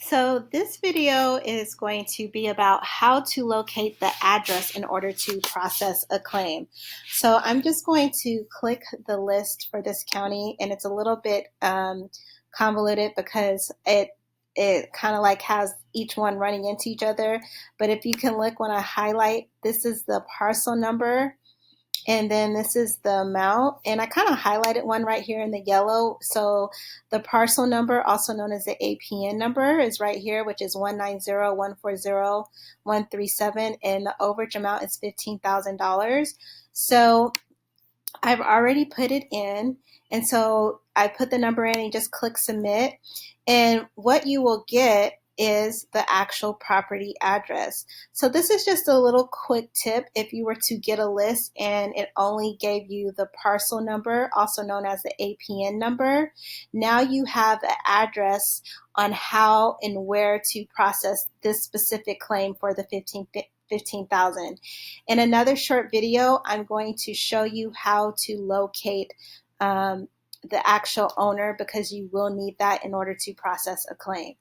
So this video is going to be about how to locate the address in order to process a claim. So I'm just going to click the list for this county, and it's a little bit convoluted because it kind of like has each one running into each other. But if you can look when I highlight, this is the parcel number. And then this is the amount, and I kind of highlighted one right here in the yellow. So the parcel number, also known as the APN number, is right here, which is 190140137, and the overage amount is $15,000. So I've already put it in, and so I put the number in and just click submit. And what you will get is the actual property address. So this is just a little quick tip if you were to get a list and it only gave you the parcel number, also known as the APN number. Now you have the address on how and where to process this specific claim for the 15,000. In another short video, I'm going to show you how to locate the actual owner, because you will need that in order to process a claim.